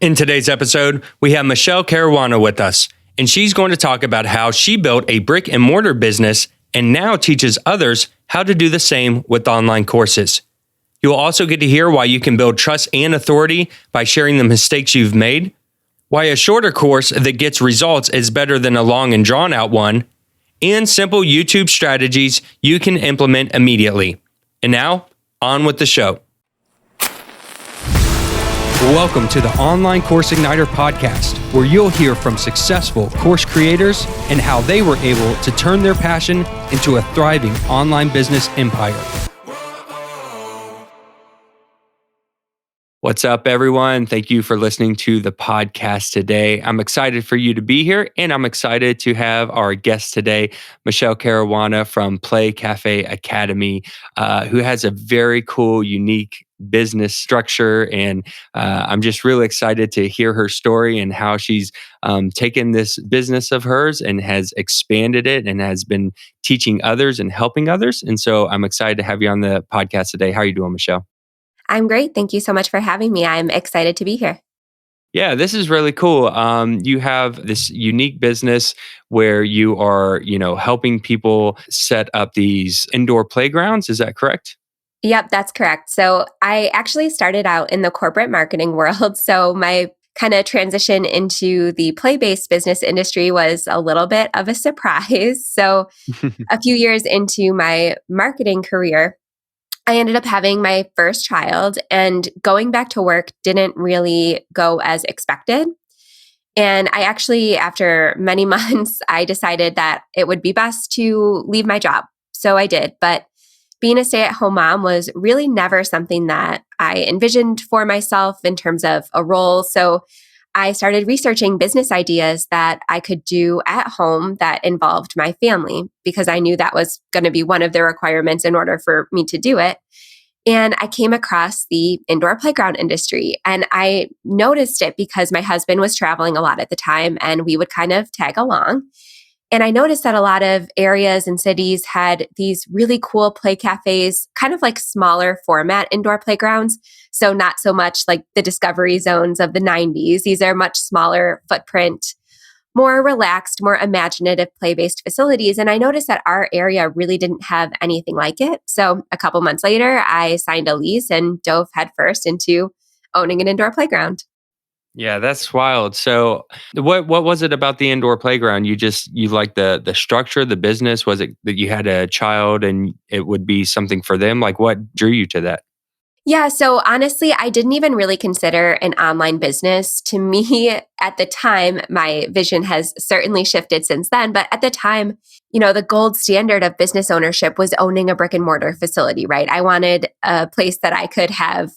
In today's episode, we have Michele Caruana with us, and she's going to talk about how she built a brick and mortar business and now teaches others how to do the same with online courses. You'll also get to hear why you can build trust and authority by sharing the mistakes you've made, why a shorter course that gets results is better than a long and drawn out one, and simple YouTube strategies you can implement immediately. And now, on with the show. Welcome to the Online Course Igniter podcast, where you'll hear from successful course creators and how they were able to turn their passion into a thriving online business empire. What's up, everyone? Thank you for listening to the podcast today. I'm excited for you to be here, and I'm excited to have our guest today, Michele Caruana from Play Cafe Academy, who has a very cool, unique business structure. And I'm just really excited to hear her story and how she's taken this business of hers and has expanded it and has been teaching others and helping others. And so I'm excited to have you on the podcast today. How are you doing, Michele? I'm great. Thank you so much for having me. I'm excited to be here. Yeah, this is really cool. You have this unique business where you are, helping people set up these indoor playgrounds. Is that correct? Yep, that's correct. So I actually started out in the corporate marketing world. So my kind of transition into the play-based business industry was a little bit of a surprise. So a few years into my marketing career, I ended up having my first child, and going back to work didn't really go as expected. And I actually, after many months, I decided that it would be best to leave my job. So I did. But being a stay-at-home mom was really never something that I envisioned for myself in terms of a role. So I started researching business ideas that I could do at home that involved my family, because I knew that was going to be one of the requirements in order for me to do it. And I came across the indoor playground industry, and I noticed it because my husband was traveling a lot at the time, and we would kind of tag along. And I noticed that a lot of areas and cities had these really cool play cafes, kind of like smaller format indoor playgrounds. So not so much like the Discovery Zones of the 90s. These are much smaller footprint, more relaxed, more imaginative play-based facilities. And I noticed that our area really didn't have anything like it. So a couple months later, I signed a lease and dove headfirst into owning an indoor playground. Yeah, that's wild. So what was it about the indoor playground? You like the structure, the business? Was it that you had a child and it would be something for them? Like what drew you to that? Yeah, so honestly, I didn't even really consider an online business. To me, at the time, my vision has certainly shifted since then. But at the time, the gold standard of business ownership was owning a brick and mortar facility, right? I wanted a place that I could have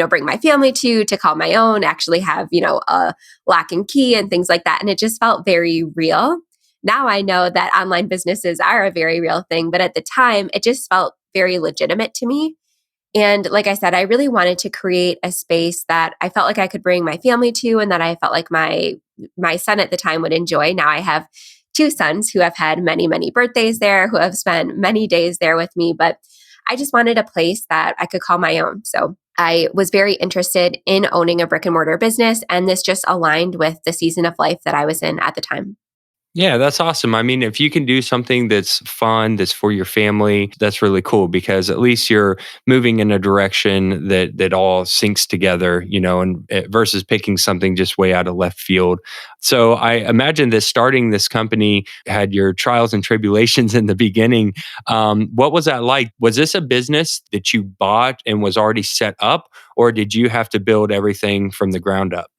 bring my family to call my own, actually have, a lock and key and things like that. And it just felt very real. Now I know that online businesses are a very real thing, but at the time, it just felt very legitimate to me. And like I said, I really wanted to create a space that I felt like I could bring my family to, and that I felt like my son at the time would enjoy. Now I have two sons who have had many, many birthdays there, who have spent many days there with me, but I just wanted a place that I could call my own. So I was very interested in owning a brick and mortar business, and this just aligned with the season of life that I was in at the time. Yeah, that's awesome. I mean, if you can do something that's fun, that's for your family, that's really cool because at least you're moving in a direction that all syncs together, and versus picking something just way out of left field. So I imagine that starting this company had your trials and tribulations in the beginning. What was that like? Was this a business that you bought and was already set up, or did you have to build everything from the ground up?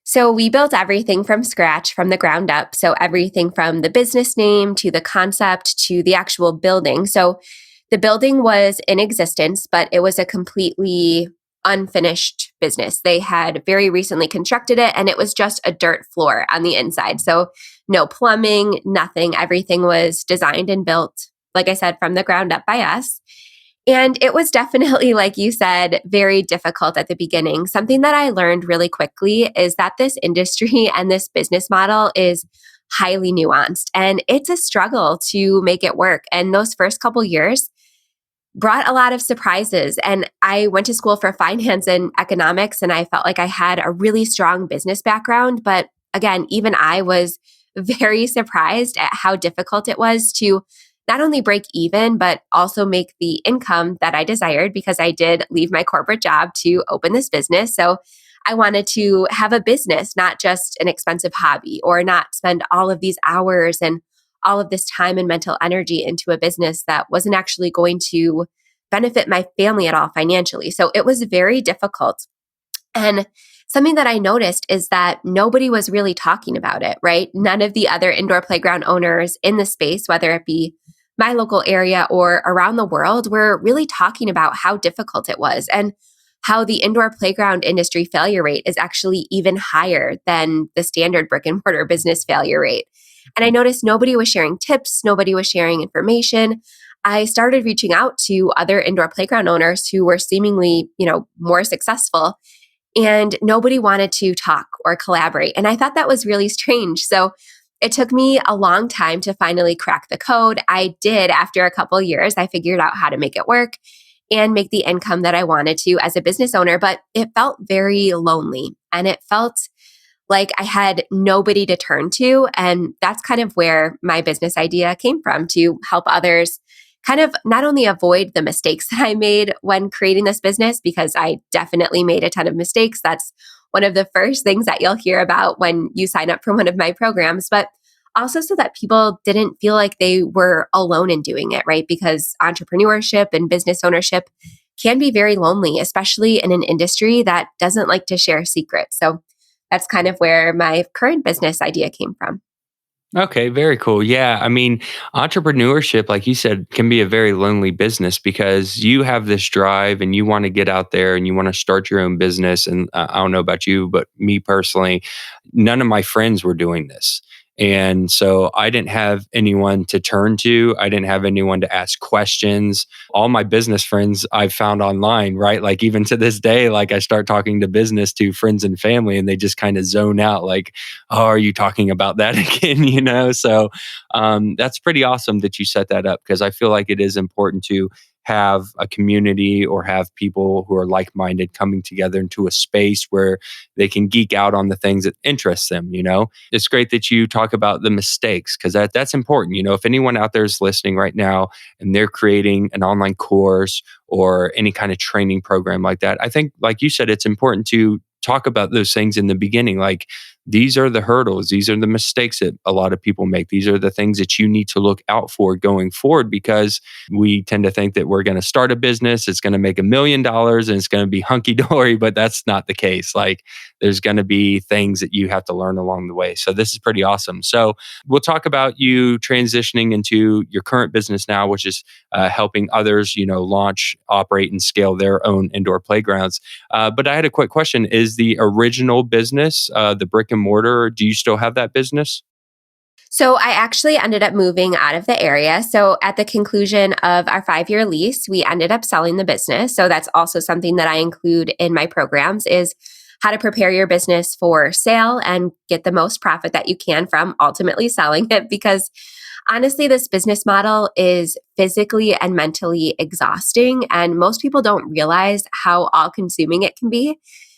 So we built everything from scratch, from the ground up. So everything from the business name to the concept to the actual building. So the building was in existence, but it was a completely unfinished business. They had very recently constructed it, and it was just a dirt floor on the inside. So no plumbing, nothing. Everything was designed and built, like I said, from the ground up by us. And it was definitely, like you said, very difficult at the beginning. Something that I learned really quickly is that this industry and this business model is highly nuanced, and it's a struggle to make it work. And those first couple years, brought a lot of surprises. And I went to school for finance and economics, and I felt like I had a really strong business background. But again, even I was very surprised at how difficult it was to not only break even, but also make the income that I desired because I did leave my corporate job to open this business. So I wanted to have a business, not just an expensive hobby, or not spend all of these hours and all of this time and mental energy into a business that wasn't actually going to benefit my family at all financially. So it was very difficult. And something that I noticed is that nobody was really talking about it, right? None of the other indoor playground owners in the space, whether it be my local area or around the world, were really talking about how difficult it was and how the indoor playground industry failure rate is actually even higher than the standard brick and mortar business failure rate. And I noticed nobody was sharing tips, nobody was sharing information. I started reaching out to other indoor playground owners who were seemingly, more successful, and nobody wanted to talk or collaborate. And I thought that was really strange. So it took me a long time to finally crack the code. I did after a couple of years. I figured out how to make it work and make the income that I wanted to as a business owner, but it felt very lonely and it felt like I had nobody to turn to. And that's kind of where my business idea came from, to help others kind of not only avoid the mistakes that I made when creating this business, because I definitely made a ton of mistakes. That's one of the first things that you'll hear about when you sign up for one of my programs, but also so that people didn't feel like they were alone in doing it, right? Because entrepreneurship and business ownership can be very lonely, especially in an industry that doesn't like to share secrets. So that's kind of where my current business idea came from. Okay, very cool. Yeah, I mean, entrepreneurship, like you said, can be a very lonely business because you have this drive and you want to get out there and you want to start your own business. And I don't know about you, but me personally, none of my friends were doing this. And so I didn't have anyone to turn to. I didn't have anyone to ask questions. All my business friends I found online, right? Like even to this day, like I start talking to business to friends and family and they just kind of zone out like, oh, are you talking about that again? So that's pretty awesome that you set that up because I feel like it is important to have a community or have people who are like-minded coming together into a space where they can geek out on the things that interest them. It's great that you talk about the mistakes because that's important. If anyone out there is listening right now and they're creating an online course or any kind of training program like that, I think, like you said, it's important to talk about those things in the beginning. Like these are the hurdles, these are the mistakes that a lot of people make. These are the things that you need to look out for going forward because we tend to think that we're going to start a business, it's going to make $1 million and it's going to be hunky dory, but that's not the case. Like there's going to be things that you have to learn along the way. So this is pretty awesome. So we'll talk about you transitioning into your current business now, which is helping others, launch, operate, and scale their own indoor playgrounds. But I had a quick question. Is the original business, the brick and mortar, do you still have that business? So I actually ended up moving out of the area. So at the conclusion of our 5-year lease, we ended up selling the business. So that's also something that I include in my programs is how to prepare your business for sale and get the most profit that you can from ultimately selling it. Because honestly, this business model is physically and mentally exhausting. And most people don't realize how all consuming it can be.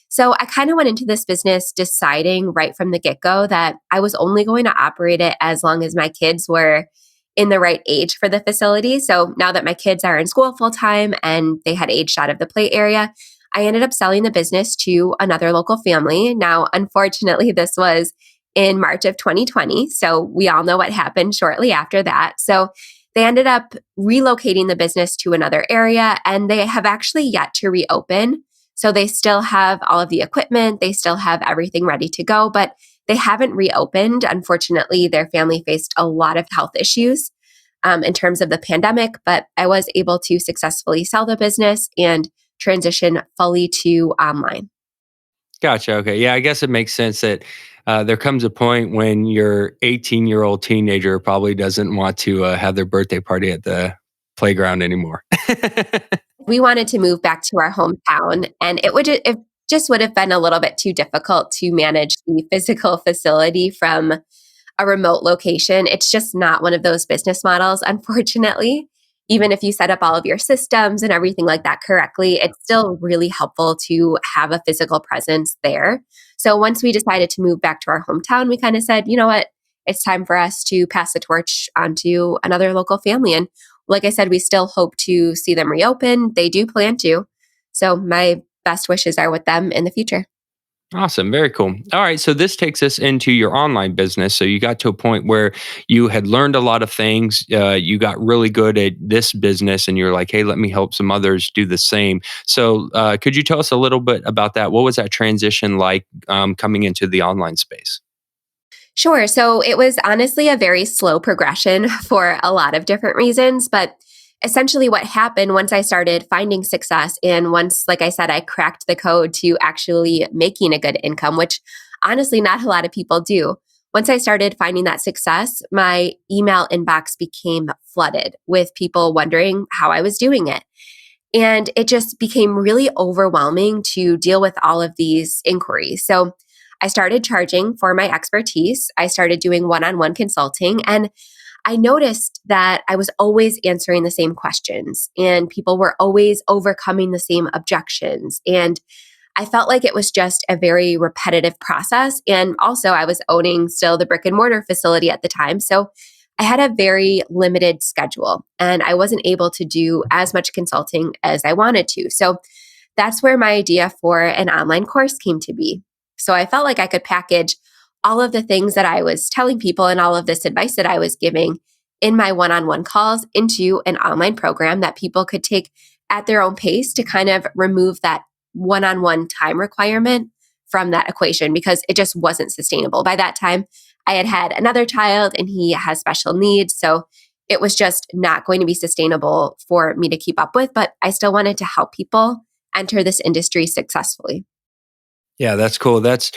So I kind of went into this business deciding right from the get-go that I was only going to operate it as long as my kids were in the right age for the facility. So now that my kids are in school full time and they had aged out of the play area, I ended up selling the business to another local family. Now, unfortunately, this was in March of 2020. So we all know what happened shortly after that. So they ended up relocating the business to another area and they have actually yet to reopen. So they still have all of the equipment, they still have everything ready to go, but they haven't reopened. Unfortunately, their family faced a lot of health issues in terms of the pandemic, but I was able to successfully sell the business and transition fully to online. Gotcha. Okay. Yeah, I guess it makes sense that there comes a point when your 18-year-old teenager probably doesn't want to have their birthday party at the playground anymore. We wanted to move back to our hometown, and it just would have been a little bit too difficult to manage the physical facility from a remote location. It's just not one of those business models, unfortunately. even if you set up all of your systems and everything like that correctly, it's still really helpful to have a physical presence there. So once we decided to move back to our hometown, we kind of said, you know what, it's time for us to pass the torch onto another local family. And like I said, we still hope to see them reopen. They do plan to. So my best wishes are with them in the future. Awesome. Very cool. All right. So this takes us into your online business. So you got to a point where you had learned a lot of things. You got really good at this business and you're like, hey, let me help some others do the same. So could you tell us a little bit about that? What was that transition like coming into the online space? Sure. So it was honestly a very slow progression for a lot of different reasons. But essentially, what happened once I started finding success, and once, like I said, I cracked the code to actually making a good income, which honestly, not a lot of people do. Once I started finding that success, my email inbox became flooded with people wondering how I was doing it. And it just became really overwhelming to deal with all of these inquiries. So I started charging for my expertise. I started doing one on one consulting. And I noticed that I was always answering the same questions and people were always overcoming the same objections. And I felt like it was just a very repetitive process. And also, I was owning still the brick and mortar facility at the time. So I had a very limited schedule and I wasn't able to do as much consulting as I wanted to. So that's where my idea for an online course came to be. So I felt like I could package all of the things that I was telling people and all of this advice that I was giving in my one on one calls into an online program that people could take at their own pace to kind of remove that one on one time requirement from that equation because it just wasn't sustainable. By that time, I had had another child and he has special needs. So it was just not going to be sustainable for me to keep up with, but I still wanted to help people enter this industry successfully. Yeah, that's cool. That's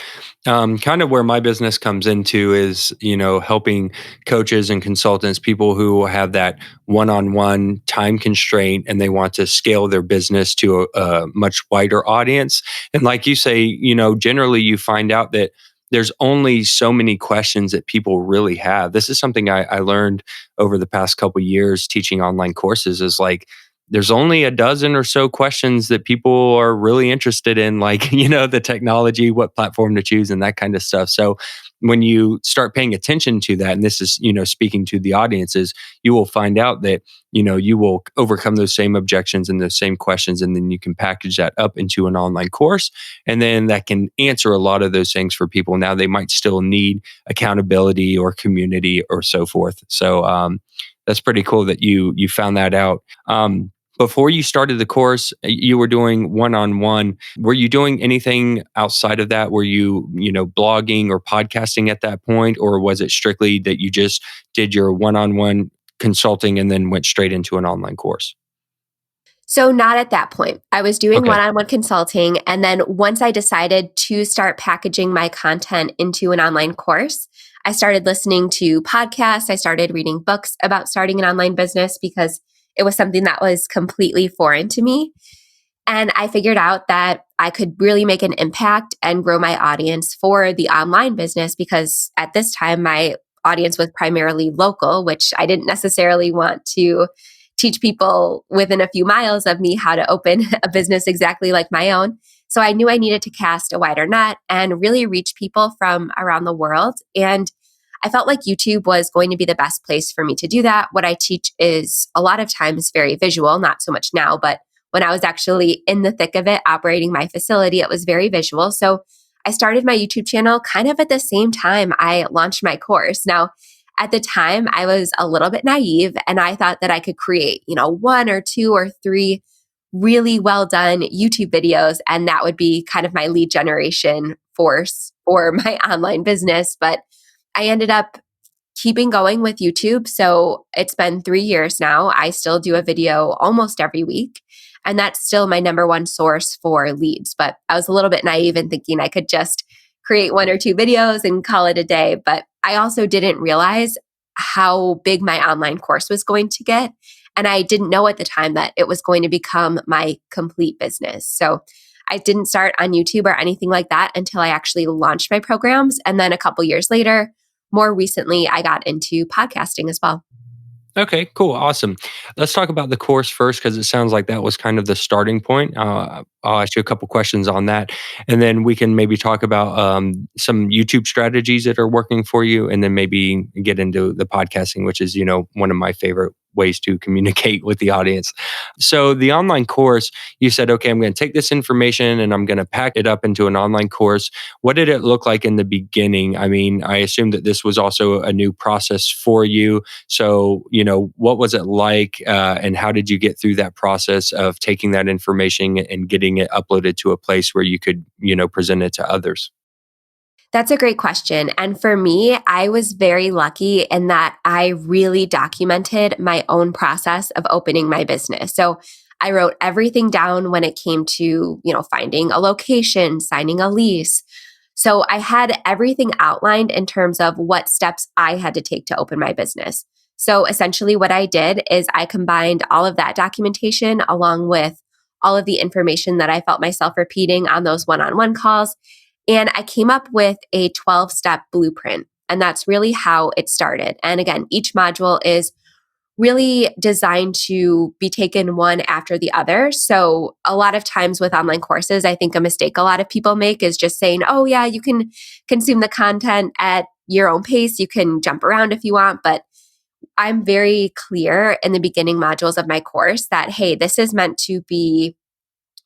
kind of where my business comes into is, helping coaches and consultants, people who have that one-on-one time constraint and they want to scale their business to a much wider audience. And like you say, generally you find out that there's only so many questions that people really have. This is something I learned over the past couple years teaching online courses is like, there's only a dozen or so questions that people are really interested in, like, the technology, what platform to choose, and that kind of stuff. So when you start paying attention to that, and this is, speaking to the audiences, you will find out that, you will overcome those same objections and those same questions. And then you can package that up into an online course. And then that can answer a lot of those things for people. Now they might still need accountability or community or so forth. So that's pretty cool that you found that out. Before you started the course, you were doing one-on-one. Were you doing anything outside of that? Were you, blogging or podcasting at that point? Or was it strictly that you just did your one-on-one consulting and then went straight into an online course? So, not at that point. I was doing Okay. one on one consulting. And then once I decided to start packaging my content into an online course, I started listening to podcasts. I started reading books about starting an online business because it was something that was completely foreign to me. And I figured out that I could really make an impact and grow my audience for the online business because at this time, my audience was primarily local, which I didn't necessarily want to teach people within a few miles of me how to open a business exactly like my own. So I knew I needed to cast a wider net and really reach people from around the world. And I felt like YouTube was going to be the best place for me to do that. What I teach is a lot of times very visual, not so much now, but when I was actually in the thick of it, operating my facility, it was very visual. So I started my YouTube channel kind of at the same time I launched my course. Now, at the time, I was a little bit naive and I thought that I could create, one or two or three really well done YouTube videos. And that would be kind of my lead generation force for my online business. But I ended up keeping going with YouTube. So it's been 3 years now. I still do a video almost every week. And that's still my number one source for leads. But I was a little bit naive in thinking I could just create one or two videos and call it a day. But I also didn't realize how big my online course was going to get. And I didn't know at the time that it was going to become my complete business. So I didn't start on YouTube or anything like that until I actually launched my programs. And then a couple years later, more recently, I got into podcasting as well. Okay, cool, awesome. Let's talk about the course first because it sounds like that was kind of the starting point. I'll ask you a couple questions on that, and then we can maybe talk about some YouTube strategies that are working for you, and then maybe get into the podcasting, which is one of my favorite ways to communicate with the audience. So the online course, you said, okay, I'm going to take this information and I'm going to pack it up into an online course. What did it look like in the beginning? I mean, I assume that this was also a new process for you. So, what was it like, and how did you get through that process of taking that information and getting it uploaded to a place where you could, present it to others? That's a great question. And for me, I was very lucky in that I really documented my own process of opening my business. So I wrote everything down when it came to, finding a location, signing a lease. So I had everything outlined in terms of what steps I had to take to open my business. So essentially, what I did is I combined all of that documentation along with all of the information that I felt myself repeating on those one on one calls. And I came up with a 12-step blueprint. And that's really how it started. And again, each module is really designed to be taken one after the other. So a lot of times with online courses, I think a mistake a lot of people make is just saying, oh, yeah, you can consume the content at your own pace. You can jump around if you want. But I'm very clear in the beginning modules of my course that, hey, this is meant to be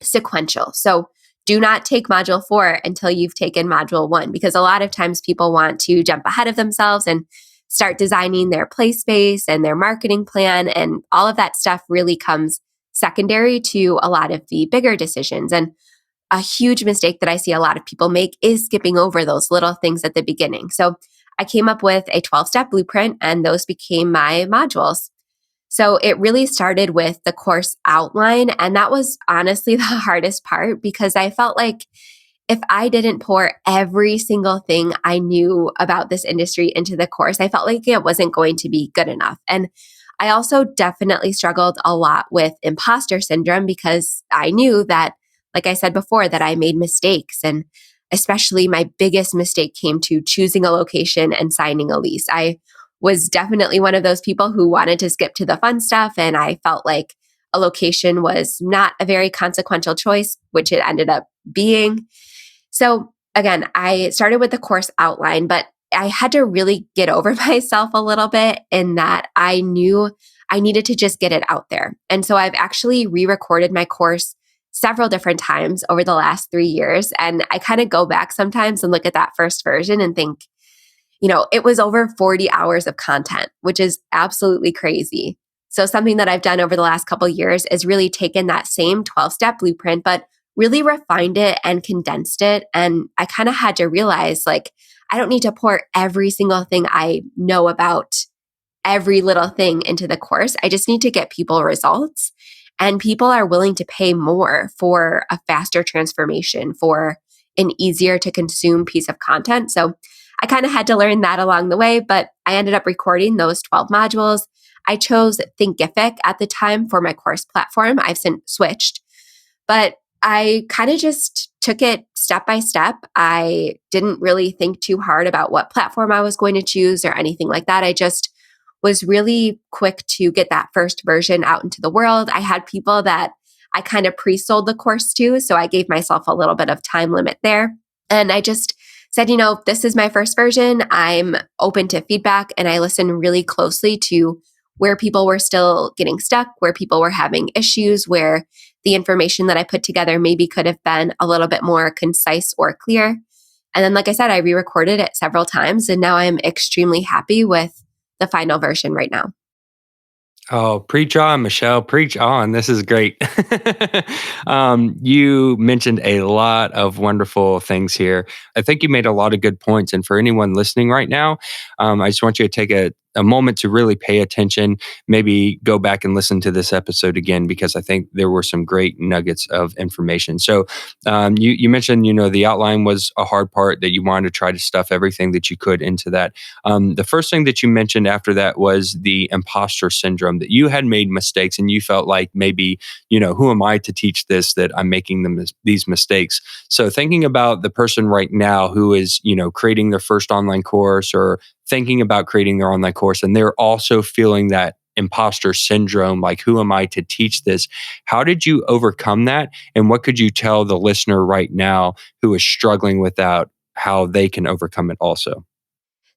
sequential. So do not take module 4 until you've taken module 1, because a lot of times people want to jump ahead of themselves and start designing their play space and their marketing plan. And all of that stuff really comes secondary to a lot of the bigger decisions. And a huge mistake that I see a lot of people make is skipping over those little things at the beginning. So I came up with a 12-step blueprint, and those became my modules. So it really started with the course outline. And that was honestly the hardest part because I felt like if I didn't pour every single thing I knew about this industry into the course, I felt like it wasn't going to be good enough. And I also definitely struggled a lot with imposter syndrome because I knew that, like I said before, that I made mistakes. And especially my biggest mistake came to choosing a location and signing a lease. I was definitely one of those people who wanted to skip to the fun stuff. And I felt like a location was not a very consequential choice, which it ended up being. So again, I started with the course outline, but I had to really get over myself a little bit in that I knew I needed to just get it out there. And so I've actually re-recorded my course several different times over the last 3 years. And I kind of go back sometimes and look at that first version and think, it was over 40 hours of content, which is absolutely crazy. So something that I've done over the last couple of years is really taken that same 12-step blueprint, but really refined it and condensed it. And I kind of had to realize, like, I don't need to pour every single thing I know about every little thing into the course. I just need to get people results. And people are willing to pay more for a faster transformation, for an easier to consume piece of content. So I kind of had to learn that along the way, but I ended up recording those 12 modules. I chose Thinkific at the time for my course platform. I've since switched, but I kind of just took it step by step. I didn't really think too hard about what platform I was going to choose or anything like that. I just was really quick to get that first version out into the world. I had people that I kind of pre-sold the course to, so I gave myself a little bit of time limit there. And I just said, this is my first version. I'm open to feedback, and I listened really closely to where people were still getting stuck, where people were having issues, where the information that I put together maybe could have been a little bit more concise or clear. And then, like I said, I re-recorded it several times, and now I'm extremely happy with the final version right now. Oh, preach on, Michelle. Preach on. This is great. You mentioned a lot of wonderful things here. I think you made a lot of good points. And for anyone listening right now, I just want you to take a moment to really pay attention. Maybe go back and listen to this episode again, because I think there were some great nuggets of information. So you mentioned, the outline was a hard part, that you wanted to try to stuff everything that you could into that. The first thing that you mentioned after that was the imposter syndrome, that you had made mistakes and you felt like maybe, who am I to teach this, that I'm making these mistakes. So thinking about the person right now who is, creating their first online course or thinking about creating their online course, and they're also feeling that imposter syndrome, like, who am I to teach this? How did you overcome that? And what could you tell the listener right now who is struggling with that, how they can overcome it also?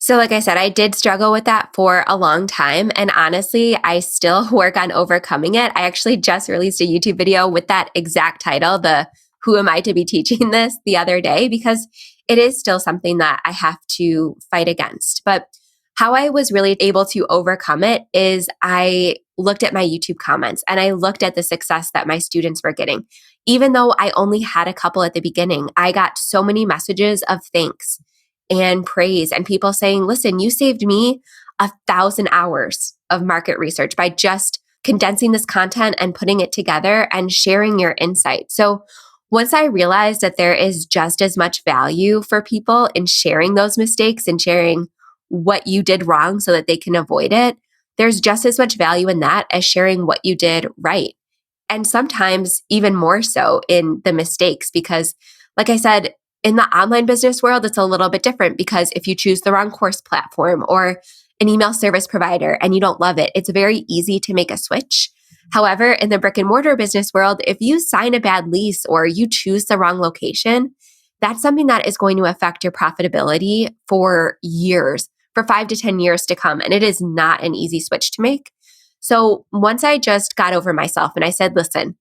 So, like I said, I did struggle with that for a long time. And honestly, I still work on overcoming it. I actually just released a YouTube video with that exact title, the Who Am I to Be Teaching This, the other day, because it is still something that I have to fight against. But how I was really able to overcome it is I looked at my YouTube comments and I looked at the success that my students were getting. Even though I only had a couple at the beginning, I got so many messages of thanks and praise and people saying, listen, you saved me 1,000 hours of market research by just condensing this content and putting it together and sharing your insight. So once I realized that there is just as much value for people in sharing those mistakes and sharing what you did wrong so that they can avoid it, there's just as much value in that as sharing what you did right. And sometimes even more so in the mistakes, because like I said, in the online business world, it's a little bit different because if you choose the wrong course platform or an email service provider and you don't love it, it's very easy to make a switch. However, in the brick and mortar business world, if you sign a bad lease or you choose the wrong location, that's something that is going to affect your profitability for years, for 5 to 10 years to come. And it is not an easy switch to make. So once I just got over myself and I said, listen,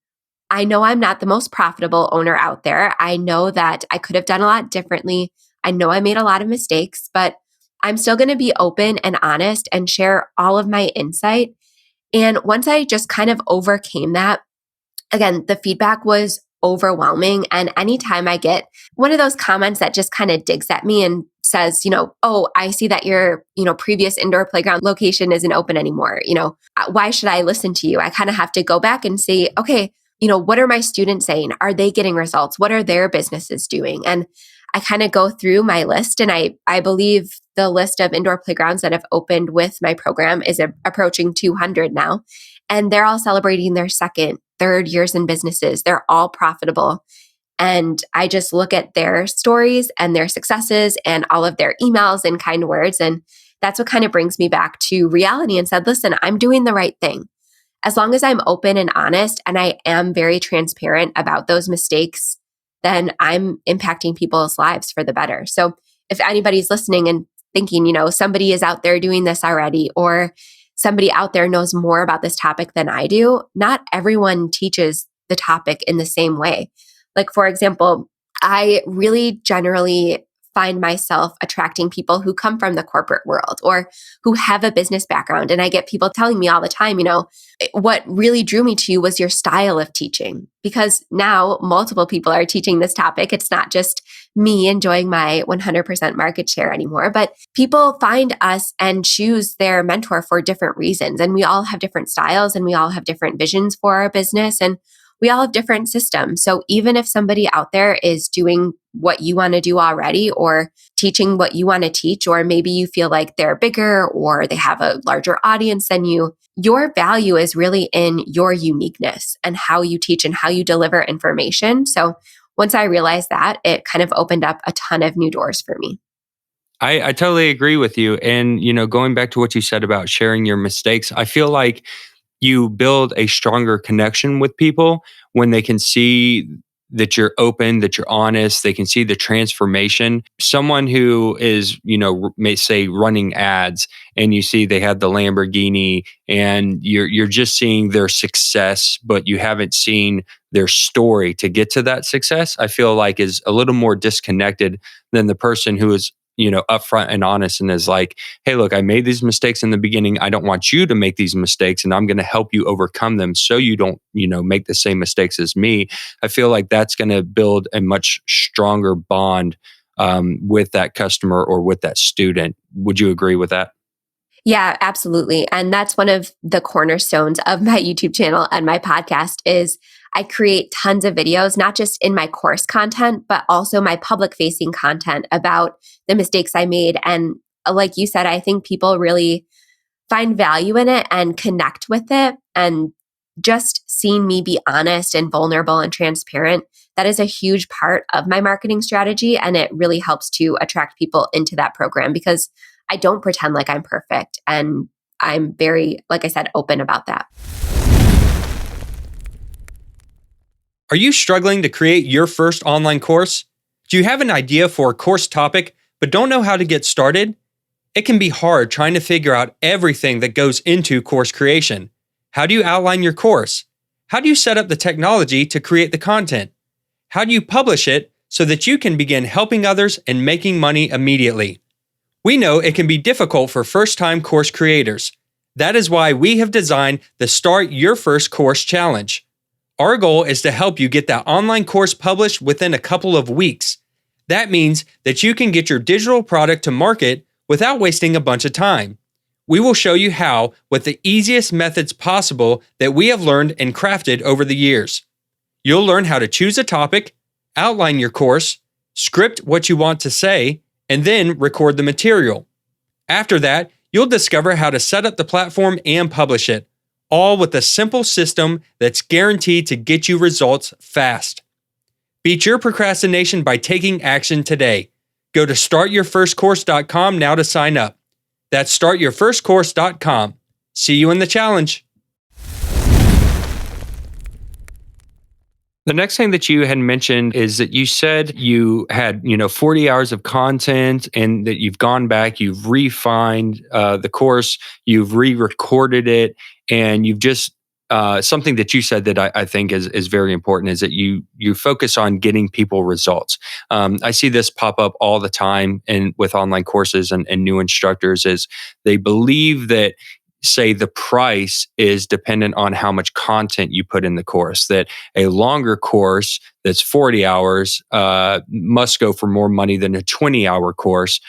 I know I'm not the most profitable owner out there. I know that I could have done a lot differently. I know I made a lot of mistakes, but I'm still going to be open and honest and share all of my insight. And once I just kind of overcame that, again, the feedback was overwhelming. And anytime I get one of those comments that just kind of digs at me and says, oh, I see that your, previous indoor playground location isn't open anymore. Why should I listen to you? I kind of have to go back and say, okay, what are my students saying? Are they getting results? What are their businesses doing? And I kind of go through my list, and I believe the list of indoor playgrounds that have opened with my program is approaching 200 now. And they're all celebrating their second, third years in businesses. They're all profitable. And I just look at their stories and their successes and all of their emails and kind words. And that's what kind of brings me back to reality and said, listen, I'm doing the right thing. As long as I'm open and honest and I am very transparent about those mistakes, then I'm impacting people's lives for the better. So if anybody's listening and thinking, somebody is out there doing this already, or somebody out there knows more about this topic than I do, not everyone teaches the topic in the same way. Like, for example, I really generally find myself attracting people who come from the corporate world or who have a business background. And I get people telling me all the time, what really drew me to you was your style of teaching, because now multiple people are teaching this topic. It's not just me enjoying my 100% market share anymore, but people find us and choose their mentor for different reasons. And we all have different styles and we all have different visions for our business. And we all have different systems. So even if somebody out there is doing what you want to do already or teaching what you want to teach, or maybe you feel like they're bigger or they have a larger audience than you, your value is really in your uniqueness and how you teach and how you deliver information. So once I realized that, it kind of opened up a ton of new doors for me. I totally agree with you. And, going back to what you said about sharing your mistakes, I feel like you build a stronger connection with people when they can see that you're open, that you're honest, they can see the transformation. Someone who is, may say running ads and you see they have the Lamborghini and you're just seeing their success, but you haven't seen their story to get to that success, I feel like is a little more disconnected than the person who is upfront and honest and is like, hey, look, I made these mistakes in the beginning. I don't want you to make these mistakes and I'm going to help you overcome them so you don't, make the same mistakes as me. I feel like that's going to build a much stronger bond with that customer or with that student. Would you agree with that? Yeah, absolutely. And that's one of the cornerstones of my YouTube channel and my podcast is I create tons of videos, not just in my course content, but also my public facing content about the mistakes I made. And like you said, I think people really find value in it and connect with it. And just seeing me be honest and vulnerable and transparent, that is a huge part of my marketing strategy. And it really helps to attract people into that program because I don't pretend like I'm perfect. And I'm very, like I said, open about that. Are you struggling to create your first online course? Do you have an idea for a course topic but don't know how to get started? It can be hard trying to figure out everything that goes into course creation. How do you outline your course? How do you set up the technology to create the content? How do you publish it so that you can begin helping others and making money immediately? We know it can be difficult for first-time course creators. That is why we have designed the Start Your First Course Challenge. Our goal is to help you get that online course published within a couple of weeks. That means that you can get your digital product to market without wasting a bunch of time. We will show you how with the easiest methods possible that we have learned and crafted over the years. You'll learn how to choose a topic, outline your course, script what you want to say, and then record the material. After that, you'll discover how to set up the platform and publish it, all with a simple system that's guaranteed to get you results fast. Beat your procrastination by taking action today. Go to startyourfirstcourse.com now to sign up. That's startyourfirstcourse.com. See you in the challenge. The next thing that you had mentioned is that you said you had, 40 hours of content and that you've gone back, you've refined the course, you've re-recorded it, and you've just something that you said that I think is very important is that you focus on getting people results. I see this pop up all the time and with online courses and new instructors is they believe that say the price is dependent on how much content you put in the course, that a longer course that's 40 hours must go for more money than a 20-hour course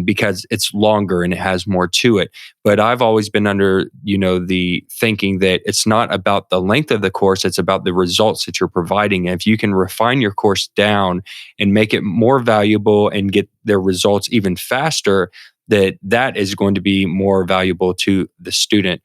because it's longer and it has more to it. But I've always been under, the thinking that it's not about the length of the course, it's about the results that you're providing. And if you can refine your course down and make it more valuable and get their results even faster, that is going to be more valuable to the student.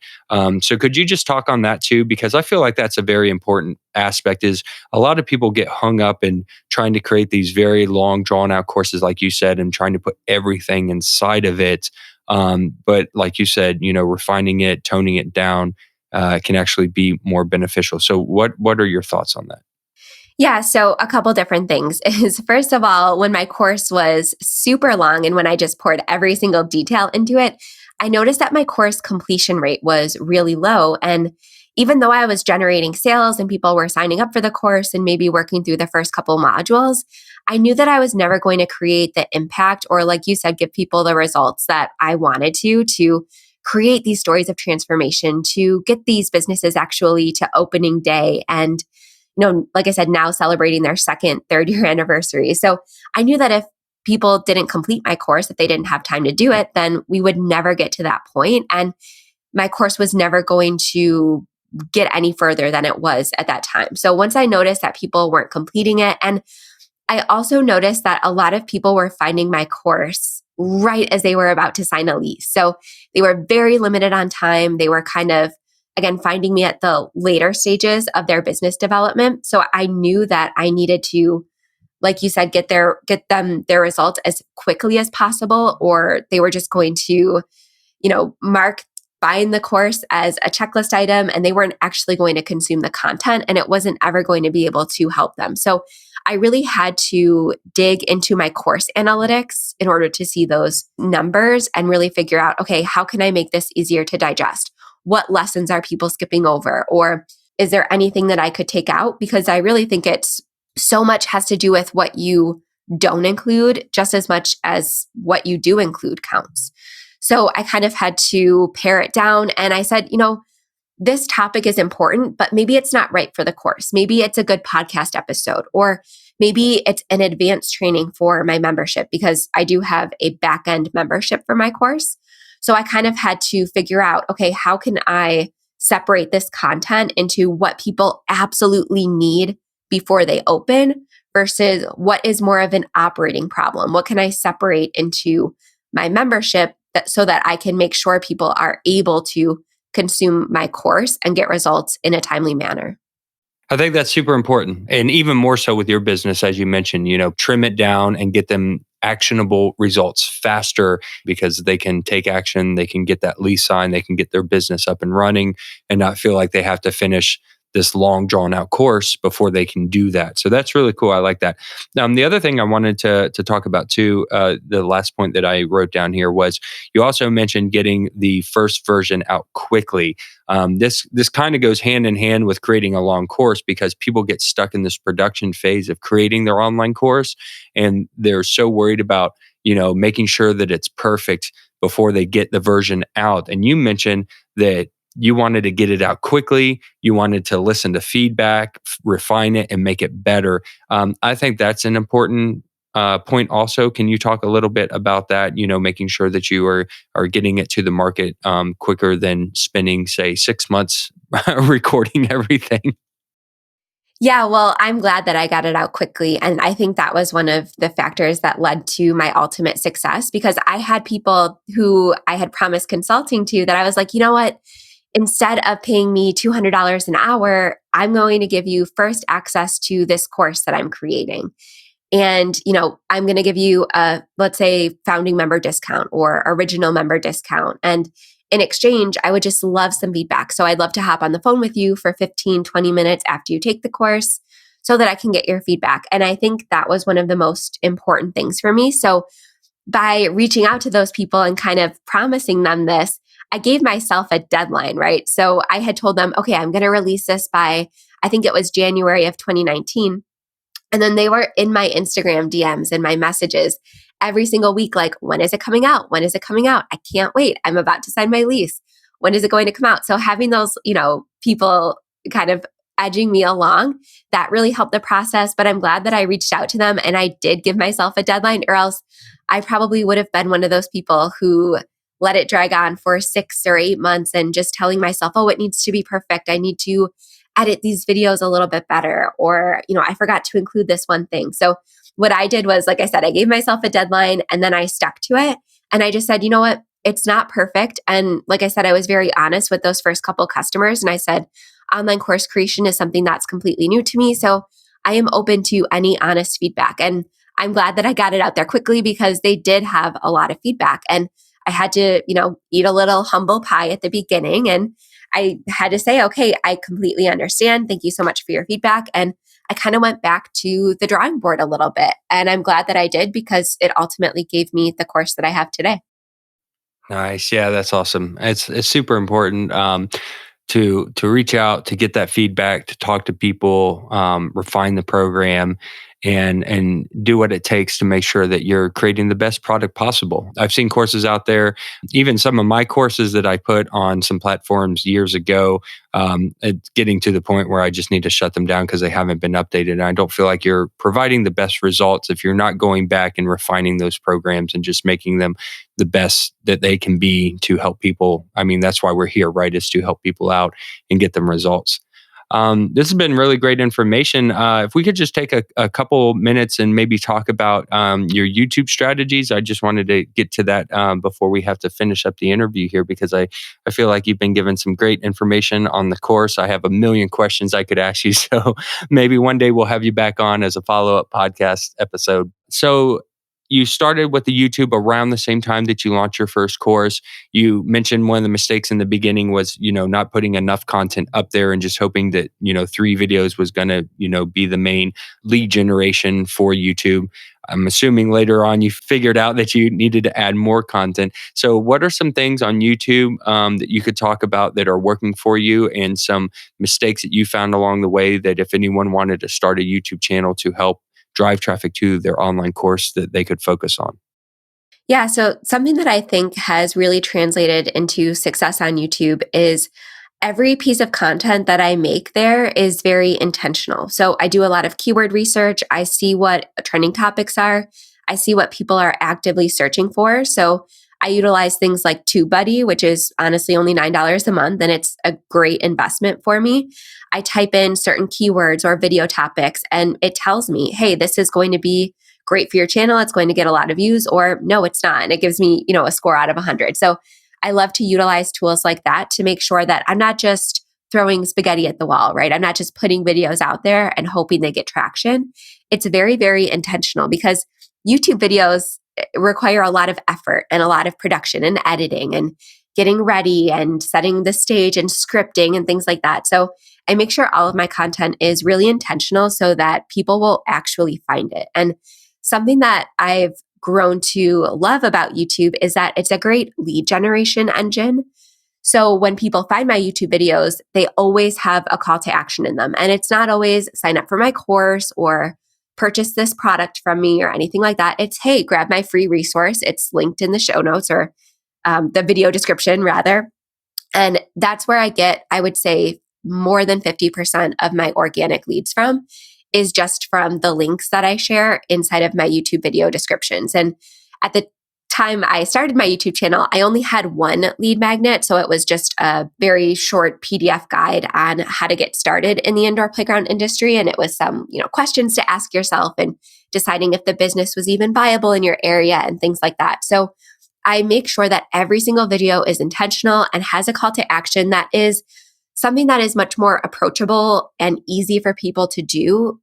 So could you just talk on that too? Because I feel like that's a very important aspect is a lot of people get hung up in trying to create these very long drawn out courses, like you said, and trying to put everything inside of it. But like you said, refining it, toning it down can actually be more beneficial. So what are your thoughts on that? Yeah, so a couple different things is first of all, when my course was super long and when I just poured every single detail into it, I noticed that my course completion rate was really low. And even though I was generating sales and people were signing up for the course and maybe working through the first couple modules, I knew that I was never going to create the impact or, like you said, give people the results that I wanted to create these stories of transformation, to get these businesses actually to opening day and like I said, now celebrating their second, third year anniversary. So I knew that if people didn't complete my course, if they didn't have time to do it, then we would never get to that point. And my course was never going to get any further than it was at that time. So once I noticed that people weren't completing it, and I also noticed that a lot of people were finding my course right as they were about to sign a lease. So they were very limited on time. They were kind of again, finding me at the later stages of their business development. So I knew that I needed to, like you said, get them their results as quickly as possible, or they were just going to, mark buying the course as a checklist item and they weren't actually going to consume the content and it wasn't ever going to be able to help them. So I really had to dig into my course analytics in order to see those numbers and really figure out, okay, how can I make this easier to digest? What lessons are people skipping over? Or is there anything that I could take out? Because I really think it's so much has to do with what you don't include, just as much as what you do include counts. So I kind of had to pare it down. And I said, this topic is important, but maybe it's not right for the course. Maybe it's a good podcast episode, or maybe it's an advanced training for my membership because I do have a back-end membership for my course. So I kind of had to figure out, okay, how can I separate this content into what people absolutely need before they open versus what is more of an operating problem? What can I separate into my membership so that I can make sure people are able to consume my course and get results in a timely manner? I think that's super important. And even more so with your business, as you mentioned, trim it down and get them actionable results faster because they can take action, they can get that lease signed, they can get their business up and running and not feel like they have to finish this long drawn out course before they can do that. So that's really cool. I like that. The other thing I wanted to talk about too, the last point that I wrote down here was you also mentioned getting the first version out quickly. This kind of goes hand in hand with creating a long course because people get stuck in this production phase of creating their online course, and they're so worried about making sure that it's perfect before they get the version out. And you mentioned that you wanted to get it out quickly. You wanted to listen to feedback, refine it, and make it better. I think that's an important point also. Can you talk a little bit about that, making sure that you are getting it to the market quicker than spending, say, 6 months recording everything? Yeah, well, I'm glad that I got it out quickly. And I think that was one of the factors that led to my ultimate success because I had people who I had promised consulting to that I was like, you know what? Instead of paying me $200 an hour, I'm going to give you first access to this course that I'm creating. And, I'm going to give you let's say, founding member discount or original member discount. And in exchange, I would just love some feedback. So I'd love to hop on the phone with you for 15, 20 minutes after you take the course so that I can get your feedback. And I think that was one of the most important things for me. So by reaching out to those people and kind of promising them this, I gave myself a deadline, right? So I had told them, okay, I'm going to release this by, I think it was January of 2019. And then they were in my Instagram DMs and my messages every single week, like, when is it coming out? When is it coming out? I can't wait. I'm about to sign my lease. When is it going to come out? So having those, people kind of edging me along, that really helped the process. But I'm glad that I reached out to them and I did give myself a deadline, or else I probably would have been one of those people who let it drag on for 6 or 8 months and just telling myself, oh, it needs to be perfect. I need to edit these videos a little bit better, or, I forgot to include this one thing. So what I did was, like I said, I gave myself a deadline and then I stuck to it. And I just said, you know what? It's not perfect. And like I said, I was very honest with those first couple customers. And I said, online course creation is something that's completely new to me. So I am open to any honest feedback. And I'm glad that I got it out there quickly because they did have a lot of feedback. And I had to, eat a little humble pie at the beginning. And I had to say, okay, I completely understand. Thank you so much for your feedback. And I kind of went back to the drawing board a little bit. And I'm glad that I did because it ultimately gave me the course that I have today. Nice. Yeah, that's awesome. It's super important to reach out, to get that feedback, to talk to people, refine the program, and do what it takes to make sure that you're creating the best product possible. I've seen courses out there, even some of my courses that I put on some platforms years ago. It's getting to the point where I just need to shut them down because they haven't been updated. And I don't feel like you're providing the best results if you're not going back and refining those programs and just making them the best that they can be to help people. I mean, that's why we're here, right? Is to help people out and get them results. This has been really great information. If we could just take a couple minutes and maybe talk about your YouTube strategies. I just wanted to get to that before we have to finish up the interview here, because I feel like you've been given some great information on the course. I have a million questions I could ask you. So maybe one day we'll have you back on as a follow-up podcast episode. So you started with the YouTube around the same time that you launched your first course. You mentioned one of the mistakes in the beginning was, not putting enough content up there and just hoping that, 3 videos was going to, be the main lead generation for YouTube. I'm assuming later on you figured out that you needed to add more content. So what are some things on YouTube that you could talk about that are working for you, and some mistakes that you found along the way that if anyone wanted to start a YouTube channel to help drive traffic to their online course, that they could focus on? Yeah. So something that I think has really translated into success on YouTube is every piece of content that I make there is very intentional. So I do a lot of keyword research. I see what trending topics are. I see what people are actively searching for. So I utilize things like TubeBuddy, which is honestly only $9 a month, and it's a great investment for me. I type in certain keywords or video topics, and it tells me, hey, this is going to be great for your channel. It's going to get a lot of views, or no, it's not. And it gives me, a score out of 100. So I love to utilize tools like that to make sure that I'm not just throwing spaghetti at the wall, right? I'm not just putting videos out there and hoping they get traction. It's very, very intentional, because YouTube videos require a lot of effort and a lot of production and editing and getting ready and setting the stage and scripting and things like that. So I make sure all of my content is really intentional so that people will actually find it. And something that I've grown to love about YouTube is that it's a great lead generation engine. So when people find my YouTube videos, they always have a call to action in them. And it's not always sign up for my course or purchase this product from me or anything like that. It's, hey, grab my free resource. It's linked in the show notes or the video description rather. And that's where I get, I would say, more than 50% of my organic leads from is just from the links that I share inside of my YouTube video descriptions. And at the time I started my YouTube channel, I only had one lead magnet. So it was just a very short PDF guide on how to get started in the indoor playground industry. And it was some, questions to ask yourself and deciding if the business was even viable in your area and things like that. So I make sure that every single video is intentional and has a call to action that is something that is much more approachable and easy for people to do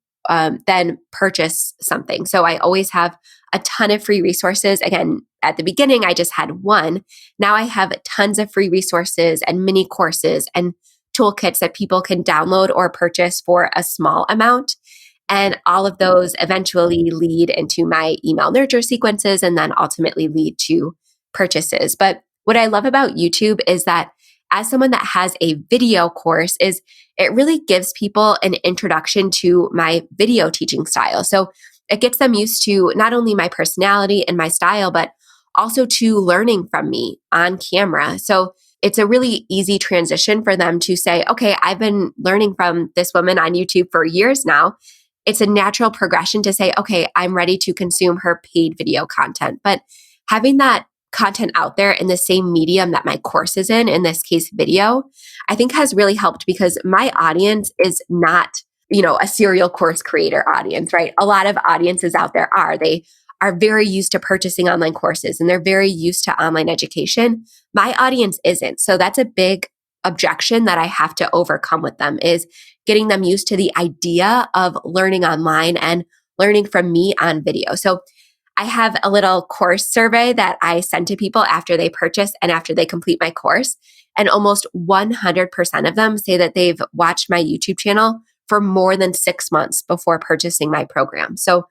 than purchase something. So I always have a ton of free resources. Again, at the beginning, I just had one. Now I have tons of free resources and mini courses and toolkits that people can download or purchase for a small amount. And all of those eventually lead into my email nurture sequences and then ultimately lead to purchases. But what I love about YouTube is that as someone that has a video course is it really gives people an introduction to my video teaching style. So it gets them used to not only my personality and my style, but also to learning from me on camera. So it's a really easy transition for them to say, okay, I've been learning from this woman on YouTube for years now. It's a natural progression to say, okay, I'm ready to consume her paid video content. But having that content out there in the same medium that my course is in this case, video, I think has really helped because my audience is not, a serial course creator audience, right? A lot of audiences out there they are very used to purchasing online courses and they're very used to online education. My audience isn't. So that's a big objection that I have to overcome with them is getting them used to the idea of learning online and learning from me on video. So I have a little course survey that I send to people after they purchase and after they complete my course. And almost 100% of them say that they've watched my YouTube channel for more than 6 months before purchasing my program. So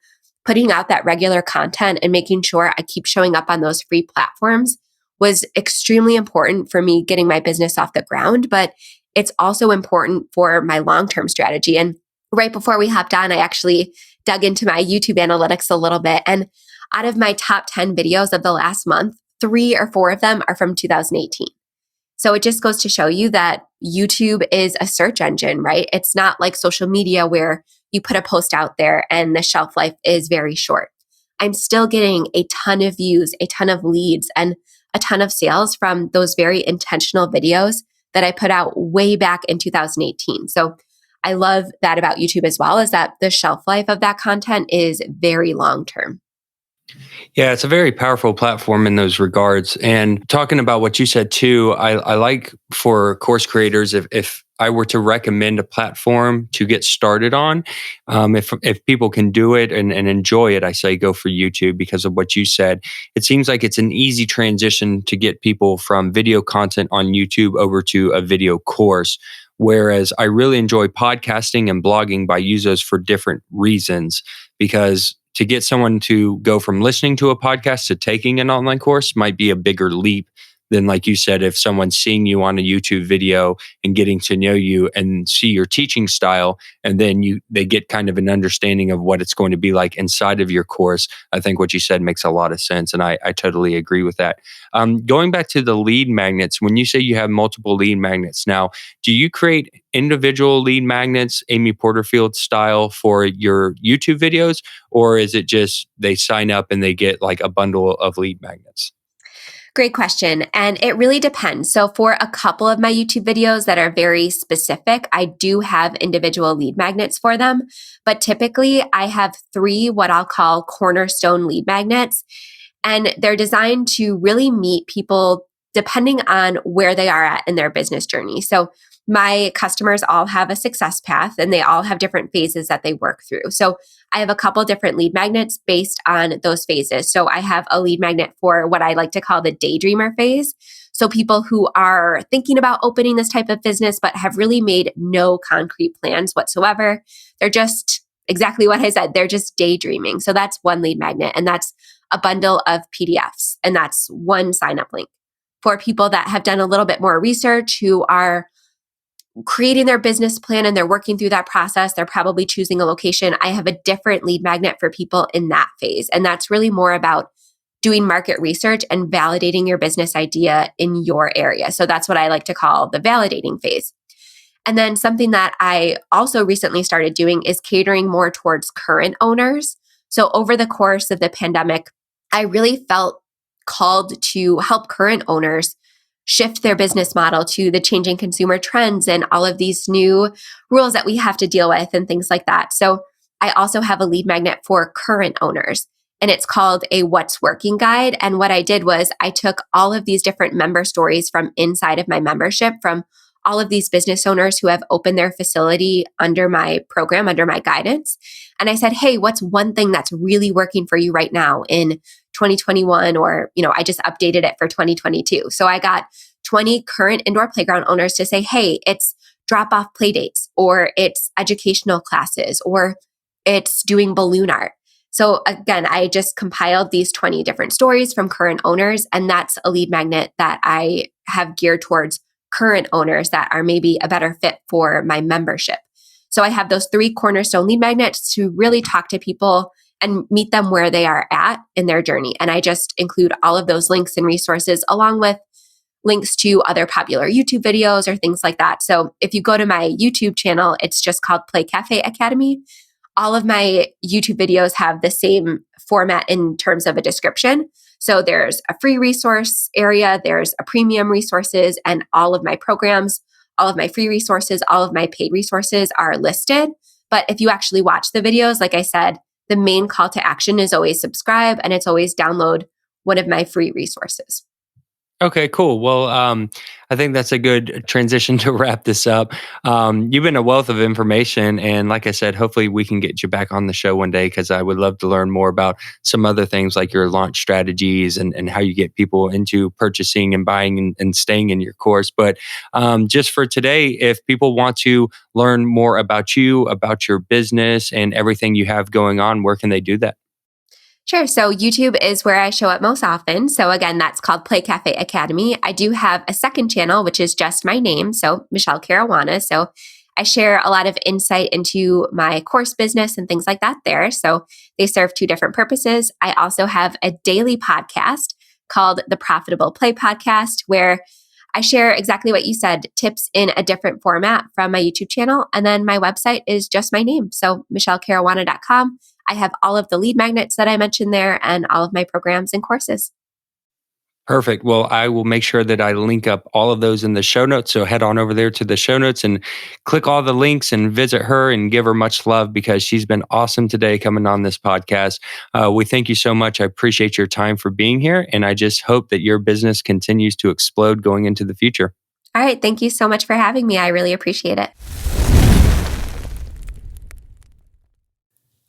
putting out that regular content and making sure I keep showing up on those free platforms was extremely important for me getting my business off the ground, but it's also important for my long-term strategy. And right before we hopped on, I actually dug into my YouTube analytics a little bit. And out of my top 10 videos of the last month, 3 or 4 of them are from 2018. So it just goes to show you that YouTube is a search engine, right? It's not like social media where you put a post out there and the shelf life is very short. I'm still getting a ton of views, a ton of leads, and a ton of sales from those very intentional videos that I put out way back in 2018. So I love that about YouTube as well, is that the shelf life of that content is very long term. Yeah, it's a very powerful platform in those regards. And talking about what you said too, I like for course creators, if I were to recommend a platform to get started on, if people can do it and enjoy it, I say go for YouTube because of what you said. It seems like it's an easy transition to get people from video content on YouTube over to a video course. Whereas I really enjoy podcasting and blogging, but I use those for different reasons because to get someone to go from listening to a podcast to taking an online course might be a bigger leap than, like you said, if someone's seeing you on a YouTube video and getting to know you and see your teaching style, and then they get kind of an understanding of what it's going to be like inside of your course. I think what you said makes a lot of sense, and I totally agree with that. Going back to the lead magnets, when you say you have multiple lead magnets now, do you create individual lead magnets, Amy Porterfield style, for your YouTube videos, or is it just they sign up and they get like a bundle of lead magnets? Great question. And it really depends. So for a couple of my YouTube videos that are very specific, I do have individual lead magnets for them. But typically I have 3 what I'll call cornerstone lead magnets. And they're designed to really meet people depending on where they are at in their business journey. So my customers all have a success path and they all have different phases that they work through. So I have a couple different lead magnets based on those phases. So I have a lead magnet for what I like to call the daydreamer phase. So people who are thinking about opening this type of business, but have really made no concrete plans whatsoever. They're just exactly what I said. They're just daydreaming. So that's one lead magnet, and that's a bundle of PDFs, and that's one sign-up link. For people that have done a little bit more research, who are creating their business plan and they're working through that process, they're probably choosing a location. I have a different lead magnet for people in that phase. And that's really more about doing market research and validating your business idea in your area. So that's what I like to call the validating phase. And then something that I also recently started doing is catering more towards current owners. So over the course of the pandemic, I really felt called to help current owners shift their business model to the changing consumer trends and all of these new rules that we have to deal with and things like that. So I also have a lead magnet for current owners, and it's called a What's Working guide. And what I did was I took all of these different member stories from inside of my membership, from all of these business owners who have opened their facility under my program, under my guidance. And I said, hey, what's one thing that's really working for you right now in 2021? Or, I just updated it for 2022. So I got 20 current indoor playground owners to say, hey, it's drop-off play dates, or it's educational classes, or it's doing balloon art. So again, I just compiled these 20 different stories from current owners, and that's a lead magnet that I have geared towards current owners that are maybe a better fit for my membership. So I have those 3 cornerstone lead magnets to really talk to people and meet them where they are at in their journey. And I just include all of those links and resources along with links to other popular YouTube videos or things like that. So if you go to my YouTube channel, it's just called Play Cafe Academy. All of my YouTube videos have the same format in terms of a description. So there's a free resource area, there's a premium resources, and all of my programs, all of my free resources, all of my paid resources are listed. But if you actually watch the videos, like I said, the main call to action is always subscribe, and it's always download one of my free resources. Okay, cool. Well, I think that's a good transition to wrap this up. You've been a wealth of information. And like I said, hopefully we can get you back on the show one day, because I would love to learn more about some other things like your launch strategies and how you get people into purchasing and buying and staying in your course. But just for today, if people want to learn more about you, about your business and everything you have going on, where can they do that? Sure. So YouTube is where I show up most often. So again, that's called Play Cafe Academy. I do have a second channel, which is just my name. So Michele Caruana. So I share a lot of insight into my course business and things like that there. So they serve 2 different purposes. I also have a daily podcast called the Profitable Play Podcast, where I share exactly what you said, tips in a different format from my YouTube channel. And then my website is just my name. So michelecaruana.com. I have all of the lead magnets that I mentioned there and all of my programs and courses. Perfect. Well, I will make sure that I link up all of those in the show notes. So head on over there to the show notes and click all the links and visit her and give her much love, because she's been awesome today coming on this podcast. We thank you so much. I appreciate your time for being here. And I just hope that your business continues to explode going into the future. All right. Thank you so much for having me. I really appreciate it.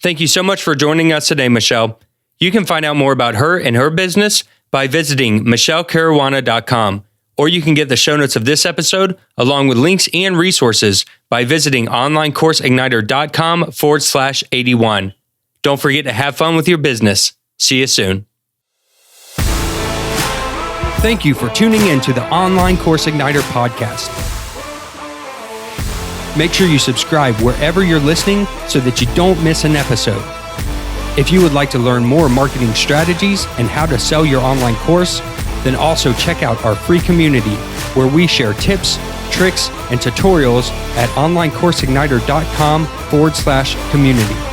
Thank you so much for joining us today, Michele. You can find out more about her and her business by visiting michelecaruana.com, or you can get the show notes of this episode along with links and resources by visiting onlinecourseigniter.com/81. Don't forget to have fun with your business. See you soon. Thank you for tuning in to the Online Course Igniter podcast. Make sure you subscribe wherever you're listening so that you don't miss an episode. If you would like to learn more marketing strategies and how to sell your online course, then also check out our free community where we share tips, tricks, and tutorials at onlinecourseigniter.com/community.